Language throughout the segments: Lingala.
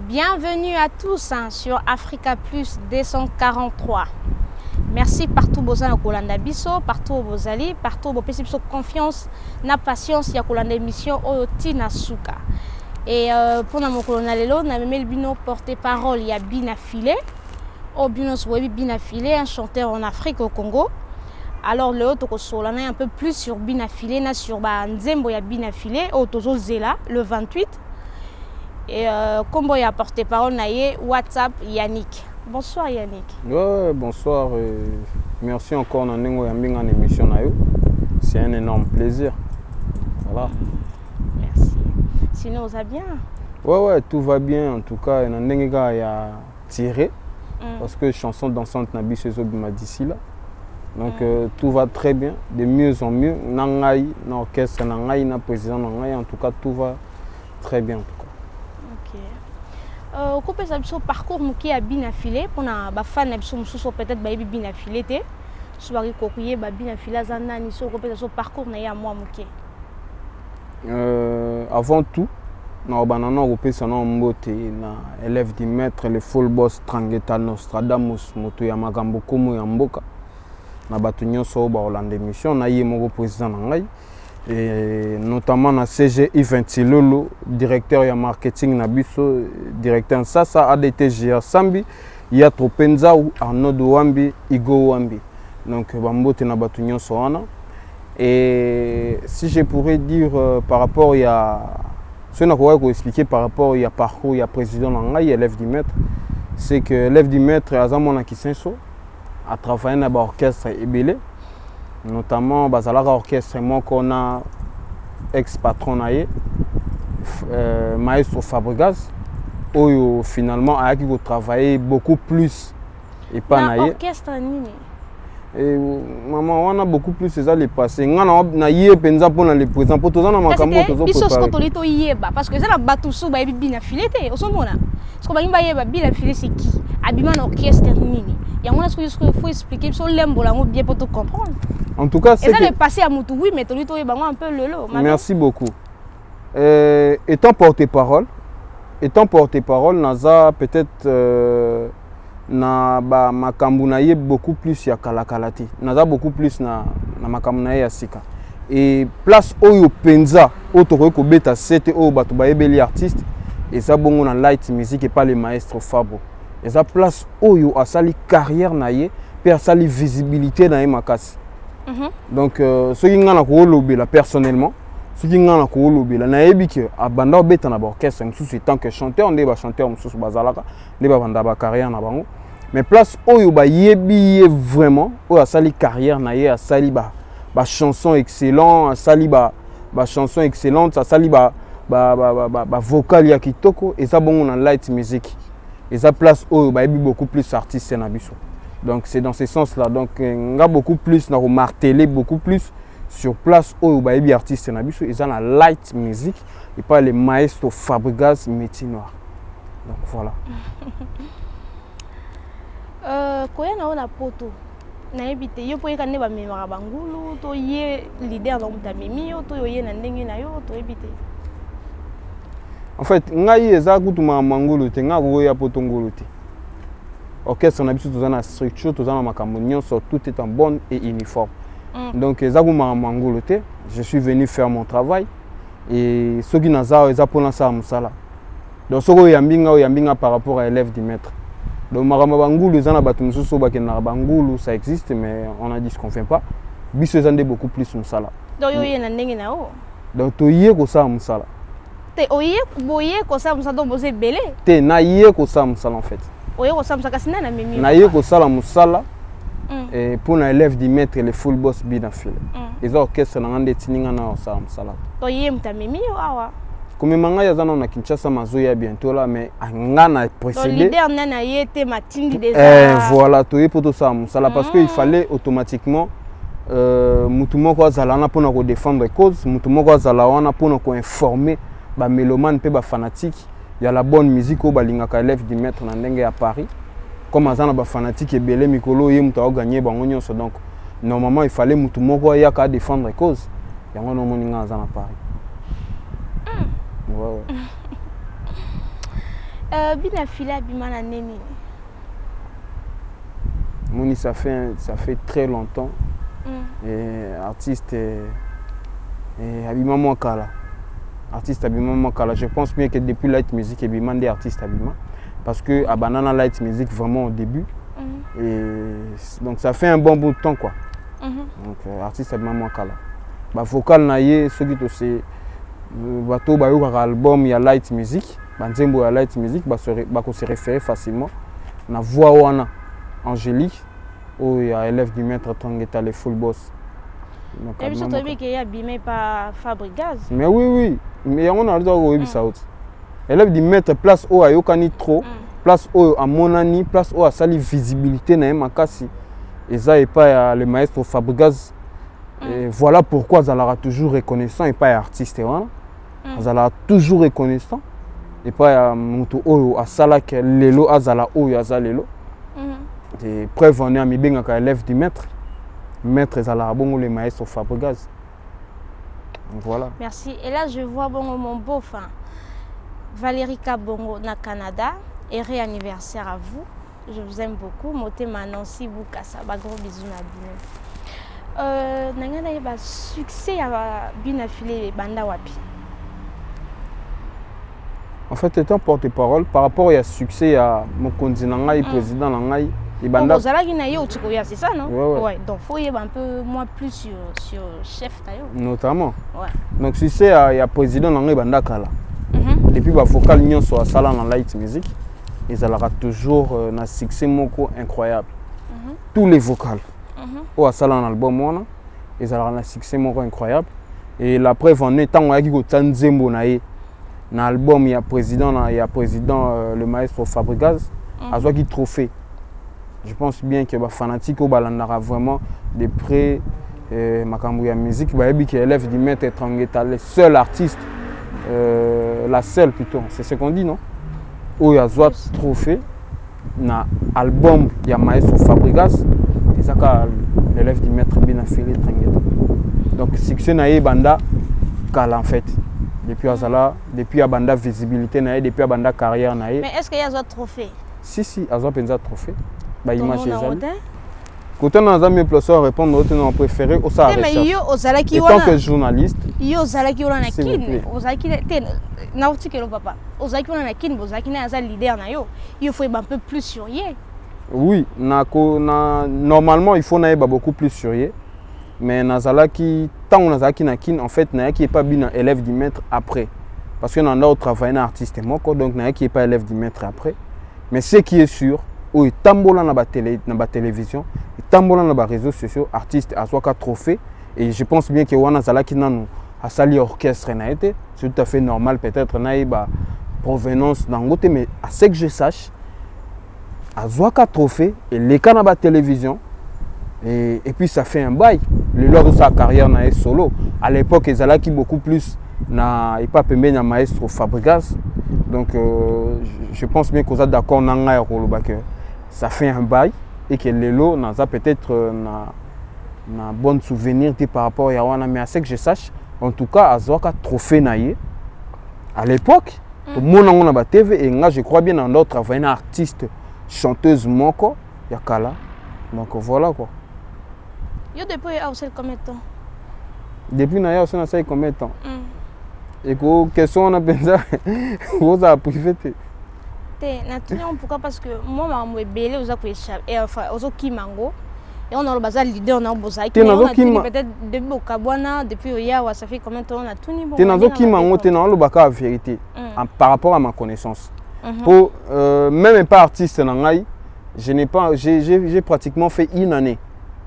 Bienvenue à tous sur Africa Plus 243. Merci partout bozana kolanda biso, partout bozali, partout bo pesi biso confiance na patience ya kolanda émission oyo tina suka. Et pour na mokolo na lelo na memeli bino porte-parole ya Bina Filé. Bino Sowebi Bina Filé, un chanteur en Afrique au Congo. Alors le autre solana un peu plus sur Bina Filé na sur ba nzembo ya Bina Filé au tozo zela le 28. Et comme il y a porte-parole naie WhatsApp Yannick. Bonsoir Yannick. Ouais, bonsoir. Merci encore dans une émission naio. C'est un énorme plaisir. Voilà. Merci. Sinon, vous allez bien? Ouais, tout va bien. En tout cas, il y a tiré. Parce que chanson dansante n'a pas d'ici là. Donc tout va très bien, de mieux en mieux. Nangaï, l'orchestre, nangaï, na président, nangaï. En tout cas, tout va très bien. Au couple de parcours qui a Bina Filé pour na ba fan peut-être ba Bina Filé té soit recopier ba Bina Filé zana ni so couple de parcours na ya moi muké. Avant tout na banana couple ça na mbote na élève du maître le full boss Trangeta Nostradamus moto ya makambo komo ya mboka na batu nyonso ba Hollande mission na ye moko président ngai. Et notamment na CG Iventilolo, directeur ya marketing na biso, directeur Sasa ADTGA Sambi, ya Tropenza ou Arnaud Wambi, Igo Wambi. Donc bambote na batu nyonso wana. Et si je pourrais dire par rapport à ce qu'on pourrait expliquer par rapport à parcours ya président ngai élève du maître, c'est que élève du maître azamona kisenso a travaillé na ba orchestre ebele. Notamment bazalaka orchestre qu'on a ex-patron maestro Fabregas où finalement a qui travailler beaucoup plus et pas naie orchestre nini et maman on a beaucoup plus ça les passé ngana na yé penza pour les présent pour tous na makambo tozo pour yeba parce que ça la batusu ba Bina Filé té osomona ce qu'on va yeba Bina Filé c'est qui abima na orchestre nini ya ngona ce qu'il faut expliquer sur lembo la bien pour tout comprendre. En tout cas, c'est ça passé à Moutou, oui, mais tu un peu le lot. Merci beaucoup. Étant porte-parole, Naza peut-être na ba makambunaye beaucoup plus ya kalakalati. Naza beaucoup plus na makambunaye ya sika. Et place oyo penza, otoko ko beta sete o batu ba ebeli artiste et ça bongo na light music et pas le maestro Fabro. Et ça place oyo asali carrière naye, pe asali visibilité na makasi. Donc ce qui ngana ko lobela personnellement ce qui ngana ko lobela na yebi ke abanda beta na orchestre mususu tant que chanteur ndé ba chanteur mususu bazalaka ndé ba banda ba carrière na bango mais place oyo ba yebi vraiment oyo asali carrière na ye asali ba chanson excellent asali ba chanson excellente asali ba vocal ya kitoko et ça bongo na light music et ça place oyo ba yebi beaucoup plus artiste na biso. Donc c'est dans ce sens-là. Donc on a beaucoup plus, on a martelé beaucoup plus sur place où les artistes ils ont la light music et pas les maestros Fabregas métier noir. Donc voilà. Quand on a poto, na ebité yo poye kane ba memara bangulu to ye leader donc ta memi yo to ye na ndenge na yo to ebité. En fait, ngai eza kutuma mangulu te ngako ya poto ngulu te. Orchestre na biso tozana structure tozana makambo nyonso tout est en bonne et uniforme. Donc ezakuma mangulu te, je suis venu faire mon travail et ce qui naza eza pona sa musala. Donc soko yambinga par rapport à élève du maître. Donc makambo bangulu ezana batu mususu bakena bangulu ça existe mais on a dit ce qu'on fait pas. Biso ezande beaucoup plus musala. Donc yo yena ndenge na o. Donc toye ko sa musala. Te oye boye ko sa musala donc bozé belé. Te na ye ko sa musala en fait. Oye ko sa musala kasina na memi. Na ye ko sala musala. Et pour un élève du maître le full boss Bina Filé. Les orchestres na ngande tininga na sa musala. Toye mta memi o awa. Comme manga ya zana na Kinshasa mazoya bientôt là mais ngana précédé. Le leader na yete matindi déjà. Voilà, toye poto sa musala parce que il fallait automatiquement mutu moko azala na pona ko défendre cause, mutu moko azala wana pona ko informer ba mélomane pe ba fanatique. Il y a la bonne musique au balingaka élève du maître na ndenge à Paris. comme azana ba fanatique et belé mikolo ye muta gagner bango nyonso donc normalement il fallait mutu moko ya ka défendre cause yango no moninga azana Paris. Ouais. Bina fila bimana neni. Moni ça fait très longtemps. Et artiste et Abima Mwakala. Artiste Abima Mwakala. Je pense bien que depuis Light Music et Bima des artistes Abima. Parce que à Banana Light Music vraiment au début. Et donc ça fait un bon bout de temps quoi. Donc artiste Abima Mwakala. Bah vocal naie ceux qui c'est bateau ba yo album il y a Light Music. Banzembo ya Light Music ba se référer facilement. Na voix wana Angélique. Oh, il y a élève du maître Tangeta, les full boss. Et puis surtout qu'il y a abîmé par Fabregas. Mais oui. Mais on a le droit de ça. Élève du maître, place où a yokani trop, place où a monani, place où a sali visibilité na makasi. Et ça et pas le maître Fabregas. Et voilà pourquoi Zalara toujours reconnaissant et pas artiste. Zalara toujours reconnaissant et pas mutu oyo asala que lelo azala oyo azalelo. Des preuves on est à Mibenga qui élève du maître. Maître Zala bon les maestros Fabregas. Voilà. Merci. Et là je vois bon mon beau fin Valérie Kabongo na Canada et réanniversaire à vous. Je vous aime beaucoup. Moté Nancy Boukassa. Ba gros bisous na bino. Nanga ba succès à bina filé banda wapi. En fait, étant porte-parole par rapport à succès à mon continent et président Nangaï. Bon, c'est ça, non? Ouais. Donc, il faut y avoir un peu moins plus sur chef d'ailleurs. Notamment. Ouais. Donc, si c'est il y a président Nangaï Bandakala. Depuis la vocal union sur la salle en Light Music, ils aura toujours un succès moko incroyable. Tous les vocals. Au à salle en album, ils aura un succès moko incroyable. Et la preuve en est tant qu'il y a Tanzembo nae. Dans l'album, il y a président le maestro Fabregas, a qui trophée. Je pense bien que les fanatiques au balandara vraiment de près Makambouya musique, qui élève du maître Tangeta, le seul artiste, la seule plutôt, c'est ce qu'on dit non? Où il y a trophée, dans l'album il y a maestro Fabregas, et ça l'élève du maître Binafili Tangeta. Donc succès nae banda kala en fait. Depuis Abanda visibilité nae, depuis Abanda carrière nae. Mais est-ce qu'il y a un trophée? Si, Azwa Penza trophée. Bah image les quand on a mis plus à répondre au nom préféré au ça. Mais yo ozalaki wana. En tant que journaliste. Yo ozalaki wana na kin. Ozalaki te na utikelo papa. Ozalaki wana na kin, ozalaki na za leader na yo. Il faut être un peu plus sérieux. Oui, normalement il faut naïba beaucoup plus sérieux. Mais nazalaki tant on nazalaki na kin en fait na qui est pas bien élève du maître après. Parce que on a travaillé un artiste moko donc na qui est pas élève du maître après. Mais ce qui est sûr où il tambola na ba télévision, il tambola na ba réseaux sociaux, artiste à soit trophée et je pense bien que wana zalaki nanu a sali orchestre na été, c'est tout à fait normal peut-être naïba provenance d'angote mais à ce que je sache à Zwaka trophée et les cas na ba télévision et puis ça fait un bail le lors de sa carrière na solo à l'époque ils zalaki beaucoup plus na et pas pembe na maestro Fabregas donc je pense bien qu'on a d'accord nanga que ça fait un bail et que les lots n'a peut-être na bon souvenir par rapport à wana mais à ce que je sache en tout cas Azwaka trophée naie à l'époque tout le monde on a TV et là je crois bien dans d'autres travailler un artiste chanteuse moko yakala donc voilà quoi. Yo depuis à combien de temps? Depuis naia on a ça combien de temps? Et que question on a pensé vous a privé pourquoi parce que moi je suis belé aux et enfin aux Kimango et on a le bazar leader on a bozaki peut-être depuis au Kabwana depuis hier ça fait combien de temps on a tout niveau. Tu n'as aucun Kimango tu n'as le baka vérité par rapport à ma connaissance. Pour même pas artiste nangai je n'ai pas j'ai pratiquement fait une année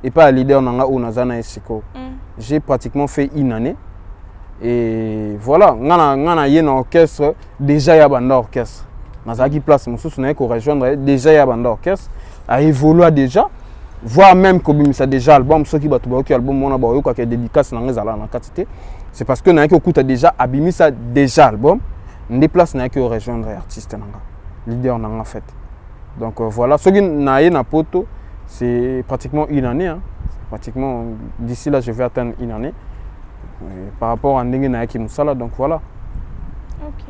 et pas leader nanga ou nazana esiko. J'ai pratiquement fait une année. Et voilà, ngana yé na orchestre déjà ya banda orchestre. Nazaki place mon sous na ko rejoindre déjà ya banda orchestre a évolué déjà voire même ko bimisa déjà album ceux qui ba tuba ki album mona ba yo ka dédicace na ngezala na katité. C'est parce que na ki okuta déjà abimisa déjà album, ndé place na ki rejoindre artiste nanga. Leader nanga en fait. Donc voilà, ce qui n'a na poto, c'est pratiquement une année. Hein. Pratiquement, d'ici là, je vais atteindre une année. Et par rapport à Ndenge Naaki Moussala, donc voilà. Ok.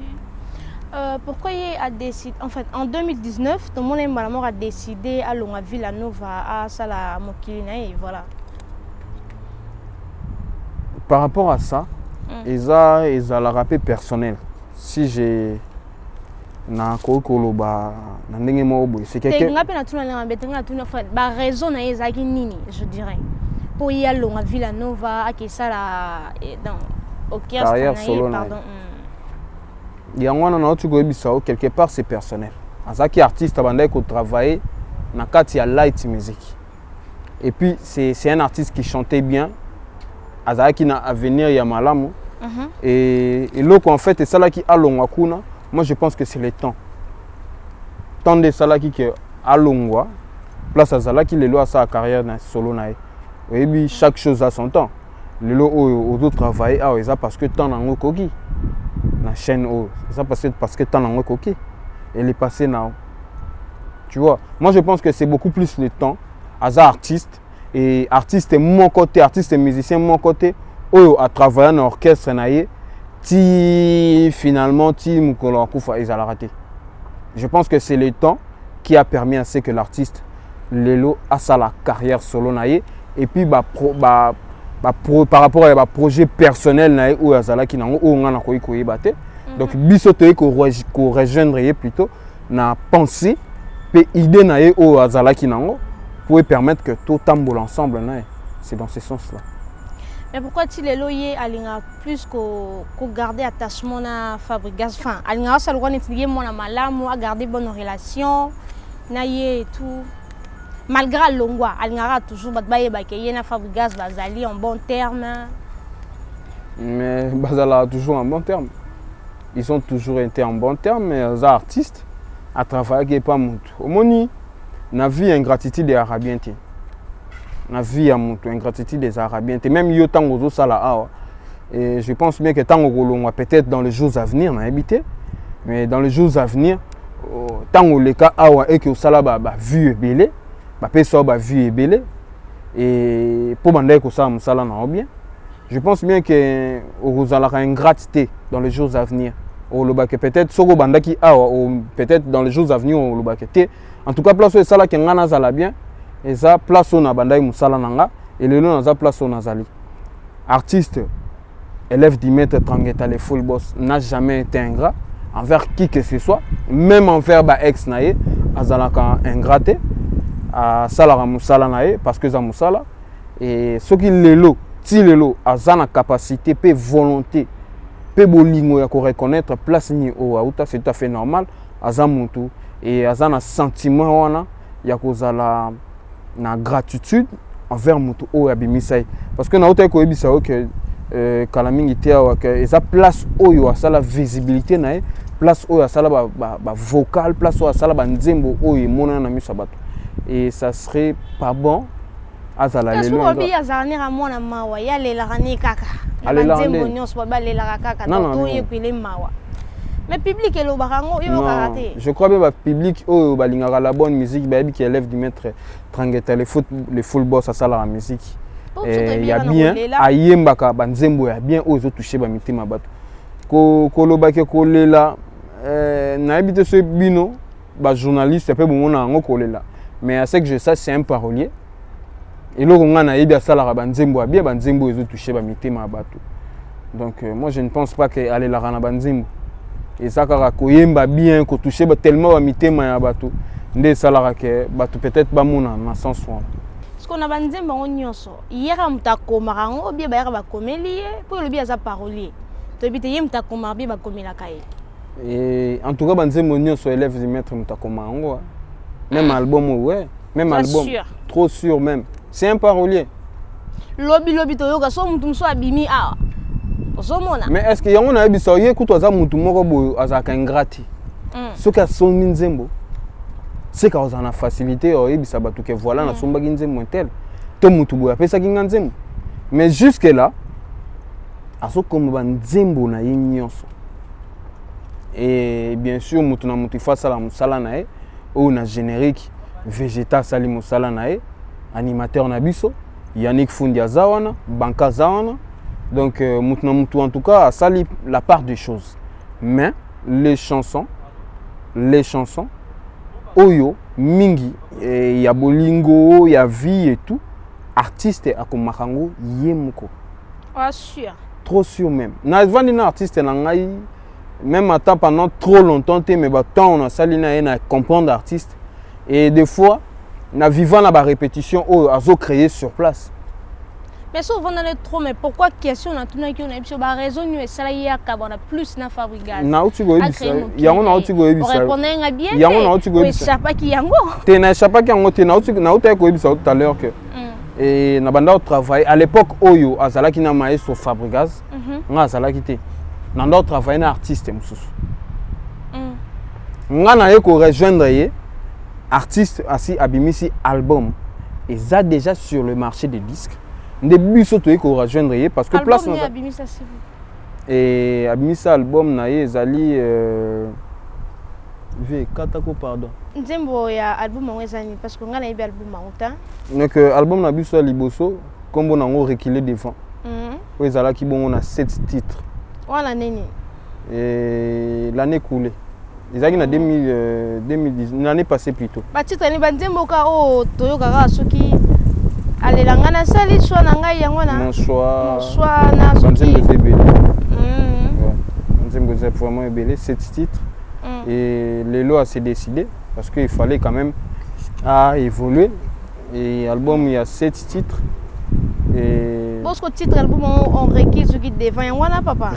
Pourquoi il a décidé, en fait, en 2019, tout le monde a décidé à Longa Villanova, à Sala Mokilina, et voilà. Par rapport à ça, ils ont la rappel personnel. Si j'ai na kokoloba na ndenge mo boy c'est quelque raison na ezaki nini je dirais pour y aller à Villanova à ça dans carrière solo pardon yangwana na tu go bisao quelque part c'est personnel azaki artiste abandai ko travailler na kati ya light music et puis c'est un artiste qui chantait bien azaki na avenir ya malamu et loko en fait et ça là qui alongwa kuna. Moi, je pense que c'est le temps. Tant de salaki qui a longwa, place à Zalaki, les lois à sa carrière dans solo nae. Et puis chaque chose a son temps. Les lois aux autres travaillent, ah ça parce que tant n'en koki. La chaîne ça parce que tant n'en koki. Elle est passée now. Tu vois. Moi, je pense que c'est beaucoup plus le temps. Asa artiste et artiste mon côté, artiste et musicien mon côté. À travailler dans l'orchestre nae. Finalement, ils ont raté. Je pense que c'est le temps qui a permis à ce que l'artiste Lelo a sa carrière solo naie et puis par rapport à projet personnel ou à Zala qui n'a pas batté. Donc bisote ko rejoindre plutôt na pensée et idée naie ou à Zala qui n'a pour permettre que tout tambour ensemble naie. C'est dans ce sens là. Mais pourquoi tu les loyers à plus qu'au garder attachement à Fabregas, enfin, à l'ingénieur ça le rend étudier mon amalam, à garder bonne relation, naïe et tout. Malgré l'ongwa, à l'ingénieur toujours batbaye bakéye na Fabregas bazali en bon terme. Mais bazala toujours en bon terme. Ils ont toujours été en bon terme, mais les artistes à travailler pas mutu. Au moni, na vie ingratitude des Arabiens. La vie à mon ingratitude des Arabiens. Même yo tango zo sala et je pense bien que tango golongwa peut-être dans les jours à venir na habité, mais dans les jours à venir tango le cas awa et que sala ba vue belé, ba peso ba vue belé et pour bandai ko ça sala na bien. Je pense bien que ozala ingratité dans les jours à venir. Au loba que peut-être soko bandaki awa ou peut-être dans les jours à venir au loba que en tout cas place où sala que ngana sala bien. Et ça place on a bandai musala nanga et le nom na place on a zali artiste élève du maître Trangueta le full boss n'a jamais été ingrat envers qui que ce soit même envers ba ex nae azalaka ingraté à salara musala nae parce que za musala et ce qui lelo ti lelo azana capacité pe volonté pe bolingo ya ko reconnaître place ni o auta c'est tout à fait normal azamuntu et azana sentiment wana ya kozala na gratitude envers mutu o abimisai parce que na autre ko ebisa que kalamingi te awa que eza place oyo asala visibilité na place oyo asala ba vocal place oyo asala ba nzembo oyo mona na miso bato et ça serait pas bon azala lelo nga obi azalani ra mona mawa ya lela rani kaka ba nzembo nyonso ba lela kaka to yepile mawa. Mais public et je crois bien que le public a la bonne musique qui élève du maître Trangueta le full boss à la musique. Il y a bien ayembaka banzembo ya bien aux autres toucher ba mitima bato. Ko lobake ko lela na habité ce bino ba journaliste pe bomona ngo ko lela. Mais à ce que je sais c'est un parolier. Et là on a yebi asala banzembo ya bien banzembo aux autres toucher ba mitima bato. Donc moi je ne pense pas que aller la rana banzembo. Et ça kaka koyemba bien ko toucher tellement mitema ya bato nde salara ke bato peut-être ba mona na sens wana ce qu'on a banzemba nyonso yera mutakoma rango bien ba yera ba komelie pour le bien za parolier to bité yem mutakoma bien ba komela kai et en tout cas banzemba nyonso élève du maître mutakoma ngo même album ouais même album sûr. Trop sûr même c'est un parolier lobi to yoga so mutu so abimi a. Mais est-ce que yango na biso ye kuto za mutu moko boyo azaka ingrati ce que son nzembo c'est ka ozana facilité o yebisa batu ke voilà na somba nzembo tel to mutu boyo apesa kinga nzembo mais jusque là aso comme ba nzembo na yenyonso et bien sûr mutu na mutu face à la musala na ou na générique Vegeta Sali Moussala nae animateur na biso Yannick Fundi azawana Banka zawana donc mutu en tout cas a sali la part des choses mais les chansons oyo mingi ya bolingo ya vie et tout artiste akomakango yemoko sûr trop sûr même na vandi na artiste na ngai même attends pendant trop longtemps mais bah temps on a sali na comprendre artiste et des fois na vivant na ba répétition o azo créer sur place. Mais souvent on est trop mais pourquoi question na tuna ki on a biso ba raison ñu esala ya ka bona plus na fabricage. Na uti go ebisa yango na uti go ebisa. Répondre nga bien. Yango na uti go ebisa. Chapa ki yango. Te na chapa ki yango te na uti ko ebisa tout à l'heure que et na banda travail à l'époque oyo azala ki na maestro fabricage. Nga azala ki te. Na ndo travailler na artiste mususu. Nga na ko rejoindre ye artiste asi abimisi album et ça déjà sur le marché des disques. Début surtout ko rejoindre ye parce que album place na abimisa si et abimisa album na ye zali v katako pardon. Nzembo ya album ngwezani parce que nga na ibi album mauta. Donc album na biso liboso kombo na ngo reculer devant. O ezala ki bongo na 7 titres. Wala nini? Et l'année coulée. Ils ont 2010, l'année passée plutôt. Bah titre ni banzembo ka o toyoka ka soki alelanga na sali choix na ngai yango na. Mon choix na soki. Banzembo zebele. Banzembo zebele vraiment belé 7 titres. Et Lelo a s'est décidé parce qu'il fallait quand même évoluer. Et album il y a 7 titres. Et parce que titre album on recule ce qui devant yango na papa.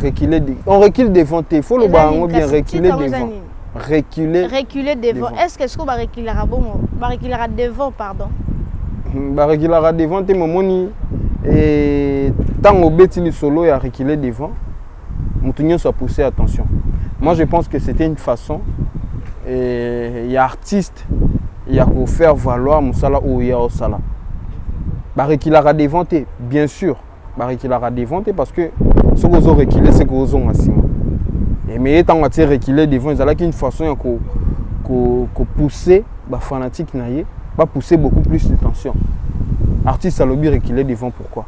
On recule devant il faut le bango bien reculer devant. Reculer devant. Est-ce qu'on va reculer devant pardon? Ba reculer devant te momoni et tant au beti solo ya reculer devant. Mutunyo soit poussé attention. Moi je pense que c'était une façon et il y a artiste il y a pour faire valoir musala ou ya osala. Ba reculer devant te bien sûr. Ba reculer devant te parce que ce que vous reculer c'est que vous ont massimo. Et mais étant on tire reculer devant ils ont une façon ko pousser ba fanatique naie va pousser beaucoup plus de tension. Artiste à lobby reculer devant pourquoi?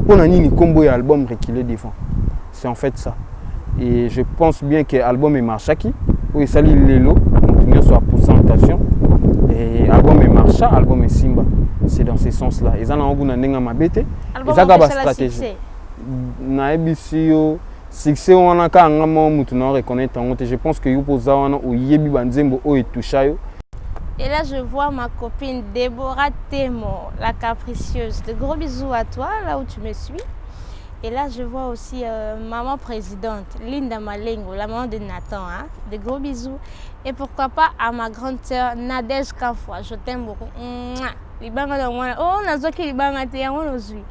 Pour nani combo et album reculer devant. C'est en fait ça. Et je pense bien que l'album est marchaki où il s'allie Lelo on soit poussé en tension et album est marcha album est simba. C'est dans ce sens-là. Ils en ont un nenga mabete. Ils ont une stratégie. Na ebisio succès on a ka ngamo mutu na reconnaître en je pense que yopoza wana o yebi banzembo o etushayo. Et là je vois ma copine Déborah Temo, la capricieuse. De gros bisous à toi là où tu me suis. Et là je vois aussi maman présidente Linda Malengo, la maman de Nathan hein. De gros bisous et pourquoi pas à ma grande sœur Nadège Kafwa. Je t'aime beaucoup. Libanga na mwana oh nazoki libanga te yango nozwi.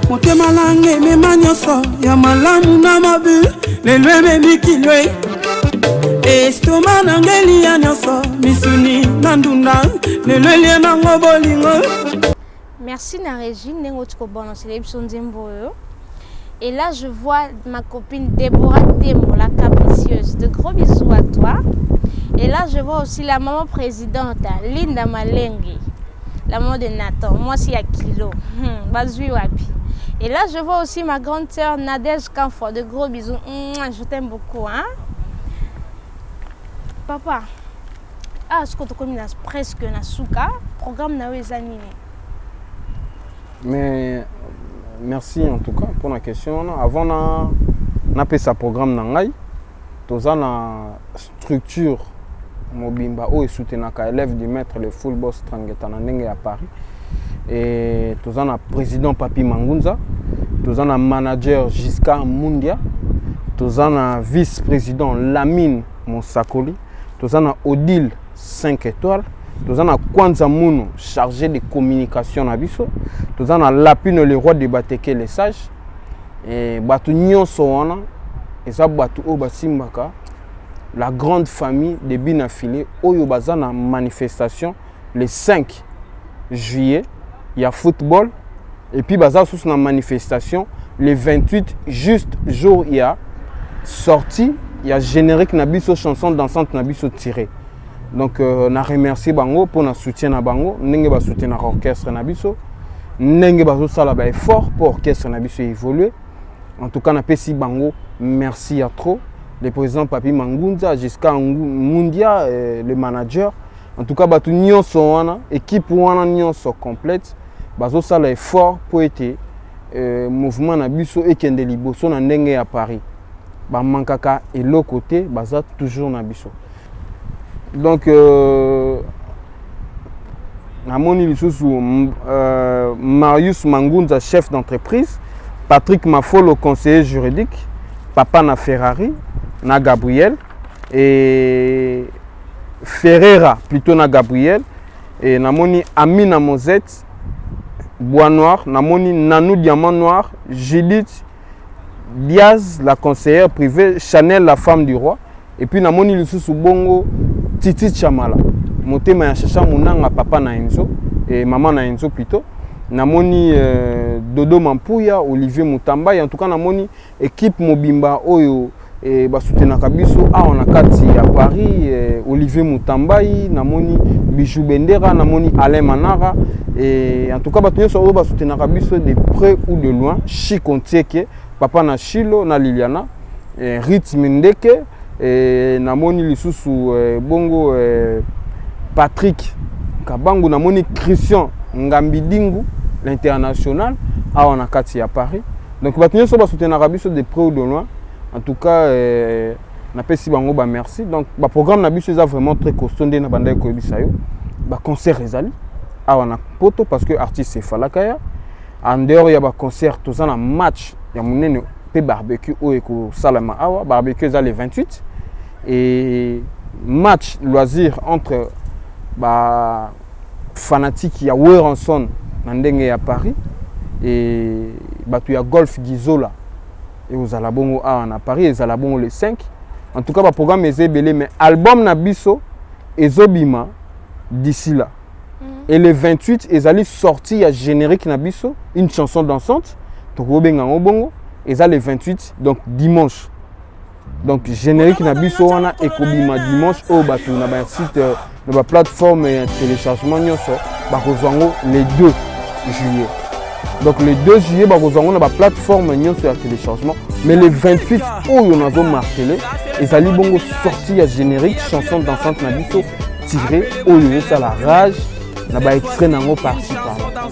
Motema lange mema nyonso ya malamu na mabu lelo ememi kilwe estoma nangeli ya nyonso misuni na ndunda lelo elie nango bolingo. Merci na Régine nengo tiko bono célébration nzembo yo. Et là je vois ma copine Déborah Temo, la capricieuse. De gros bisous à toi. Et là je vois aussi la maman présidente Linda Malengi. La maman de Nathan, moi c'est à kilo. Bazui wapi. Et là je vois aussi ma grande sœur Nadège Kanfo. De gros bisous. Je t'aime beaucoup hein. Papa. Ah ce que tu connais presque na suka programme na wezani. Mais merci en tout cas pour la question. Avant na fait sa programme na ngai. Toza na structure Mobimba o soutenaka élève du maître le full boss Trangueta na ndenge à Paris et tous en a président Papi Mangunza, tous en a manager Giscard Mundia, tous en a vice-président Lamine Monsakoli, tous en a Odile 5 étoiles, tous en a Kwanza Mouno chargé de communication na biso, tous en a Lapine le roi de Bateke les sages et batu nyonso wana et ça batu o basimbaka la grande famille de Binafilé, Oyo Bazana manifestation le 5 juillet, il y a football, et puis Baza sous la manifestation le 28, juste jour il y a sorti, il y a générique Nabiso chanson dansante Nabiso tiré. Donc na remercier bango pour na soutien na bango ndenge ba soutien na orchestre na biso ndenge ba sala ba effort pour orchestre na biso évoluer. En tout cas na pesi bango merci à trop le président Papi Mangunza jusqu'à Mundia le manager. En tout cas batu nyonso wana équipe wana nyonso complète ba sala effort pour être mouvement na biso ekende liboso na ndenge ya Paris. Ba mankaka et l'autre côté baza toujours na biso. Donc namoni lisusu Marius Mangunza chef d'entreprise, Patrick Mafolo conseiller juridique, Papa na Ferrari na Gabriel et Ferreira plutôt na Gabriel et namoni Amina Mosette Bois Noir, namoni Nanou Diamant Noir, Judith Diaz la conseillère privée, Chanel la femme du roi et puis namoni lisusu bongo Titi Chamala motema ya chacha munanga papa na Enzo et maman na Enzo plutôt namoni Dodo Mampuya, Olivier Mutamba et en tout cas namoni équipe mobimba oyo et basutenaka biso a on a kati ya Paris Olivier Mutambai namoni Bijou Bendera namoni Alain Manara et en tout cas batunyo so basutenaka biso de près ou de loin Chikontieke papa na Chilo na Liliana Rit Mindeke et namoni lisusu bongo Patrick Kabangu namoni Christian Ngambidingu l'international a on a kati ya Paris. Donc batunyo so basutenaka biso de près ou de loin. En tout cas na pesi bango ba merci. Donc ba programme na biso eza vraiment très costaud ndé na banda ko bisayo. Ba concert ezali a on a poto parce que artiste c'est Falakaya. En dehors ya ba concert tous na match ya munene pe barbecue o eko salama awa barbecue eza le 28 et match loisir entre ba fanatique ya Weranson na ndenge ya Paris et batu ya golf Gizola et aux alabongo a à Paris et alabongo le 5. En tout cas ba programme est belé mais album na biso ezobima d'ici là. Et le 28 ezali sorti à générique na biso une chanson dansante to benga ngobongo et ça le 28 donc dimanche. Donc générique na biso wana ekobima dimanche au batu na ba site na ba plateforme téléchargement nyonso ba kozwango le 2 juillet. Donc le 2 juillet ba kozwango na ba plateforme nyonso ya téléchargement mais le 28 oyo nazo martelé ezali bongo sorti à générique chanson dansante na biso tiré oyo ça la rage na ba extrait nango par-ci par-là.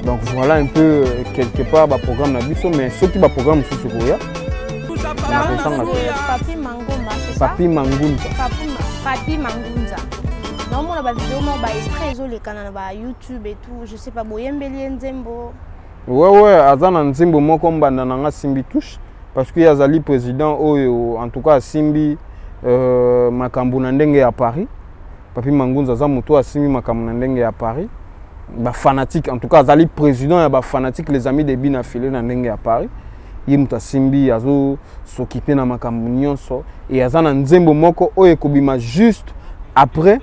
Donc voilà un peu quelque part ba programme na biso mais ce qui ba programme sous Roya. Papi Mangoma, c'est ça? Papi Mangunza. Papi Mangunza. Non, on a des vidéos, on a extrait les canaux YouTube et tout. Je sais pas, Boyembeli Nzembo. Ouais, Azana Nzembo, moi comme Bandananga Simbi touche. Parce qu'il y a Zali président, en tout cas Simbi Makambuna Ndenge à Paris. Papi Mangunza Zamuto a Simbi Makambuna Ndenge à Paris. Bah fanatique, en tout cas Zali président, il y a fanatique les amis de Bina Filé Ndenge à Paris. Yimuta Simbi azo s'occuper na makambo nyonso et azana nzembo moko oyo kobima juste après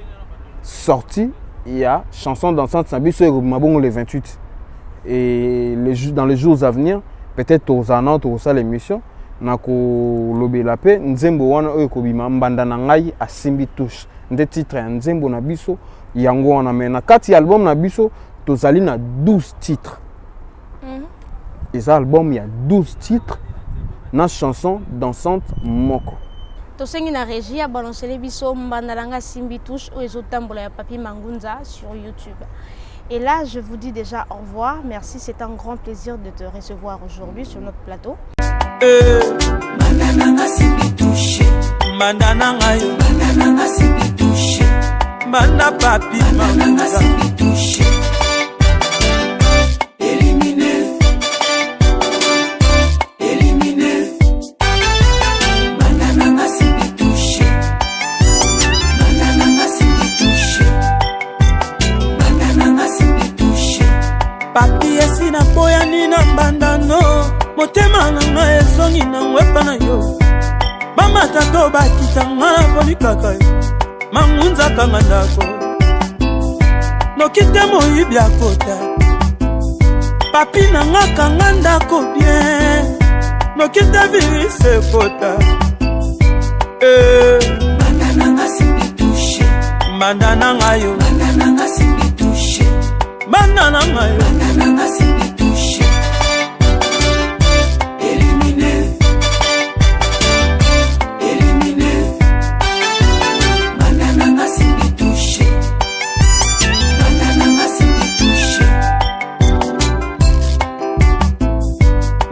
sortie il y a chanson dansante na biso ekobima bongo le 28 et dans les jours à venir peut-être aux annonces aux salles l'émission na ko lobela pe nzembo wana oyo kobima mbanda na ngai a Simbi touche nde titre ya nzembo na biso yango wana mena kati album na biso tozali na 12 titres. Et ça album il y a 12 titres na chanson dansante moko. Tosengi na régie a balancé les biso mbandalanga Simbi touche ou ezotambola ya Papi Mangunza sur YouTube. Et là je vous dis déjà au revoir. Merci, c'est un grand plaisir de te recevoir aujourd'hui sur notre plateau. Mbandalanga Simbi touche. Mbandalanga yo. Mbandalanga Simbi touche. Mbanda Papi Mangunza Simbi touche. Papi esi na boya ni na mbandano motema nanga ezongi na wepa na yo mama tato bakitanga polikaka yo Mangunza kanga ndako nokite moyibi akota papi nanga kanga ndako bien nokite virise kota Mbanda nanga Simbi touche banda nanga yo banda nanga simbi touché banda nanga yo banda nanga simbi touché éliminé banda nanga simbi touché banda nanga simbi touché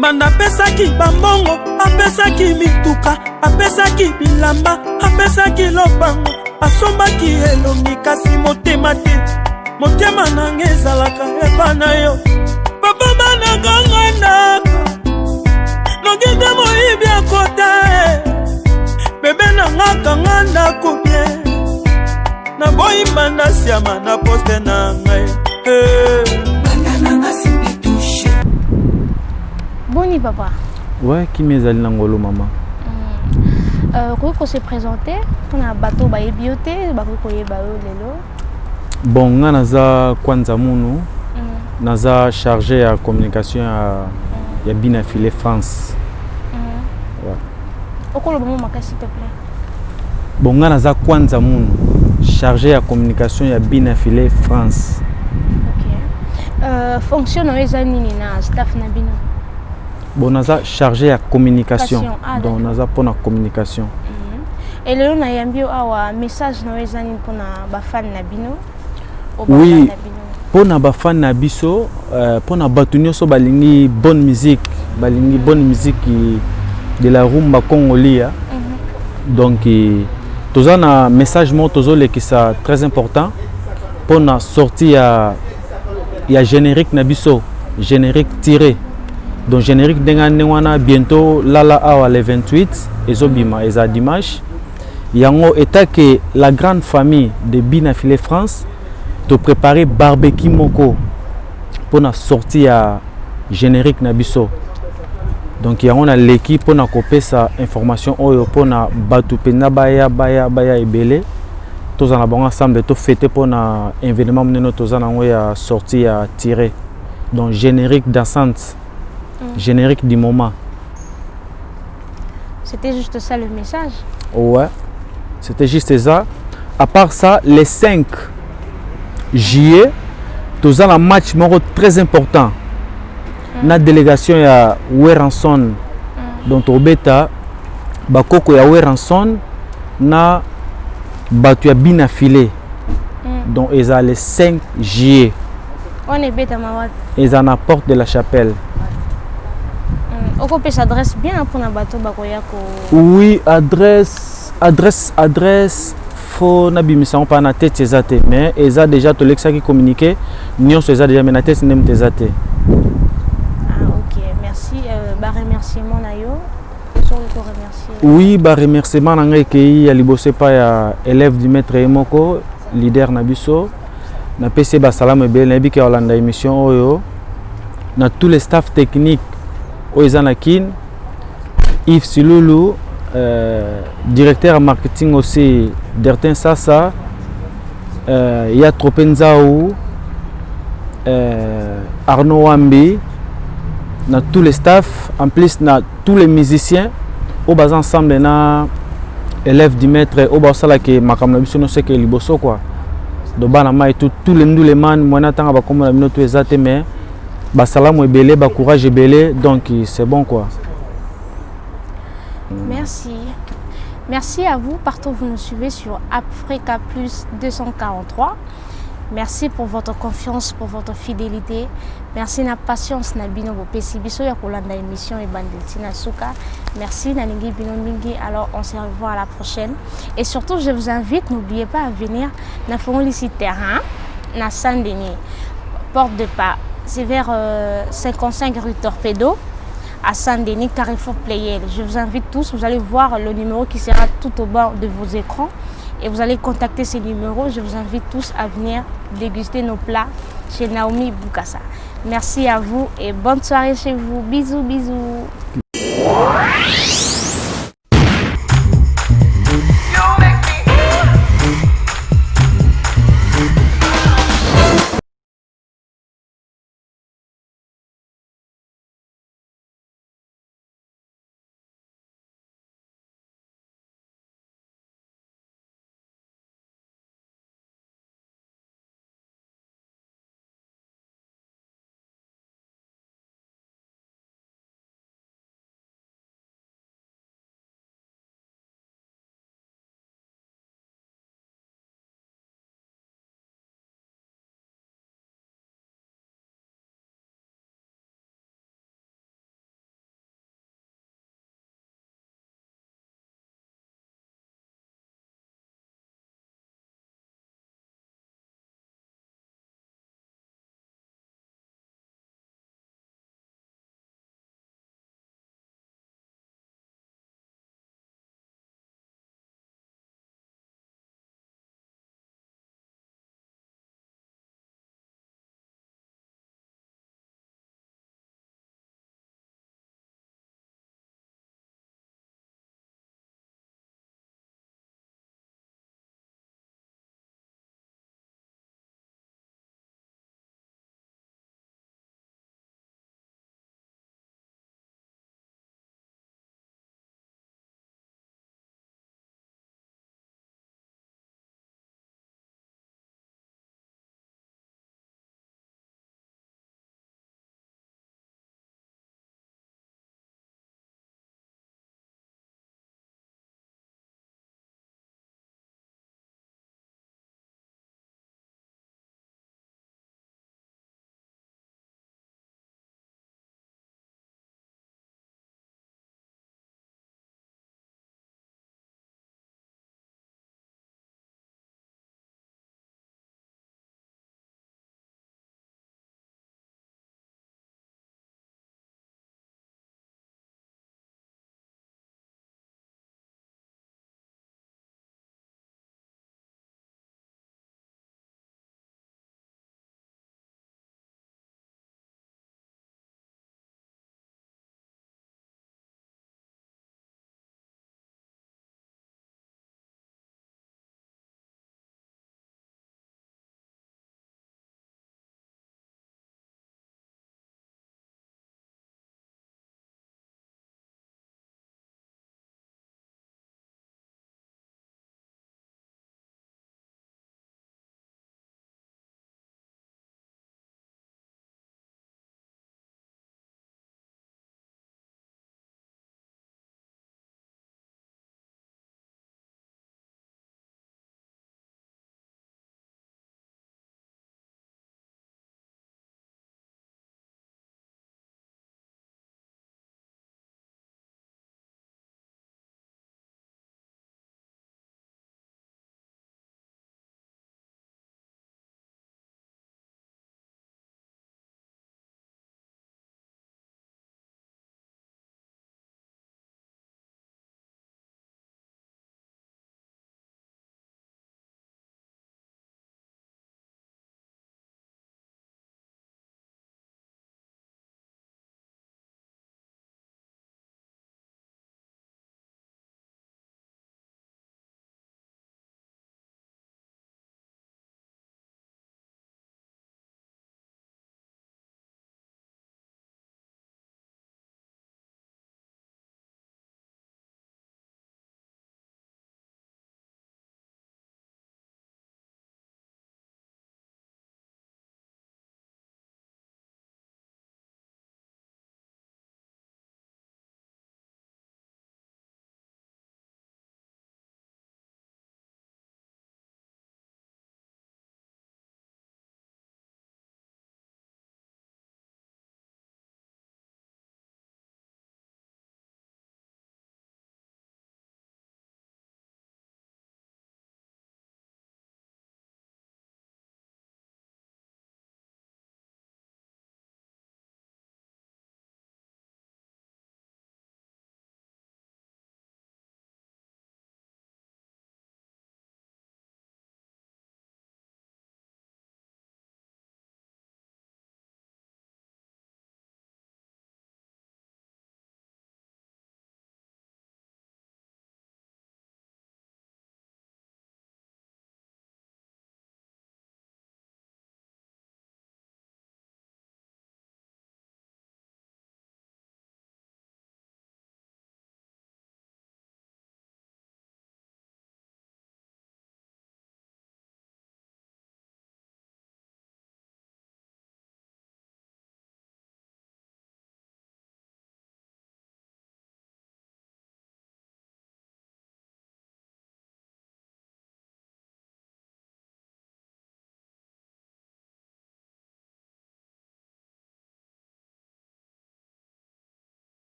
banda apesaki bambongo apesaki mituka apesaki bilamba apesaki lopango asombaki elongi kasi motema te motema nanga ezalaka epa na yo papa banakanga ndako nokita moyibi akota bebe nanga kanga ndako bien naboyi banda siama na poste na ngai banda nanga simbi touché Boni papa. Ouais, qui m'ezali nangolo maman. Comment se présenter? On a bateau baie bioté, bateau koye bao lelo. Bon, nga naza kwanza munu. Naza chargé à communication ya Binafile France. Ouais. Okolo bomo maka s'il te plaît. Bon, nga naza kwanza munu chargé à communication ya Binafile France. OK. Fonctionne eza nini na staff na bino? Bon, naza chargé à communication. Ah, donc naza pour la communication. Et le na yambi awa message na eza nini pour na ba fan na bino? Oui. Pour na ba fan na biso, pour na batunyo so balingi bonne musique de la rumba congolia. Donc toza na message mo tozo le qui ça très important pour na sortie ya générique na biso, générique tiré. Donc générique d'engana bientôt lala awa le 28 ezobima eza dimanche. Yango état que la grande famille de Binafile France te préparer barbecue moko pour na sortie ya générique na biso. Donc yango na l'équipe pour na copier sa information oyo pour na batu pena baya ebele. Tous en abon ensemble to fêter pour na événement meneno toza na ya sortie ya tiré. Donc générique dansante. Générique du moment. C'était juste ça le message? Ouais, c'était juste ça. À part ça, les 5 juillet, nous avons un match très important. La délégation ya Weranson, donc au bêta, bakoko ya Weranson, na batu ya Binafile. Donc ils ont les 5 juillet. On est bêta mawat. Ils ont la porte de la chapelle. Oko pe s'adresse bien pour na bateau bakoya ko. Oui, adresse faut na bimisa pa na tête ezate mais eza déjà to lexa qui communiquer nyonso eza déjà mais na tête nem tezate. Ah OK, merci ba remerciement na yo. Sur le ko remercier. Oui, ba remerciement na ngai ke ya libose pa ya élève du maître Emoko, leader na biso. Na PC ba salam ebele na bika Holanda émission oyo. Na tous les staff techniques Oizanakin, Yves Siloulou, directeur marketing aussi d'Ertin Sassa, Ya Tropenzaou, Arnaud Wambi, na tous les staffs, en plus na tous les musiciens, au bas ensemble na élèves du maître, au bas sala que makamna biso no sait que liboso quoi. Do bana mai tous les man mona tanga ba comme na minoto ezate mais Basalam ebele, ba courage ebele, donc c'est bon quoi. Merci. Merci à vous, partout où vous nous suivez sur Africa Plus 243. Merci pour votre confiance, pour votre fidélité. Merci na patience na bino bo pesi biso ya kolanda émission et bandetina suka. Merci na ningi bino mingi. Alors on se revoit à la prochaine. Et surtout je vous invite, n'oubliez pas à venir na Fongolisi terrain na Saint-Denis, porte de pas. C'est vers 55 rue Torpedo, à Saint-Denis, Carrefour Playel. Je vous invite tous, vous allez voir le numéro qui sera tout au bas de vos écrans. Et vous allez contacter ces numéros. Je vous invite tous à venir déguster nos plats chez Naomi Boukassa. Merci à vous et bonne soirée chez vous. Bisous, bisous.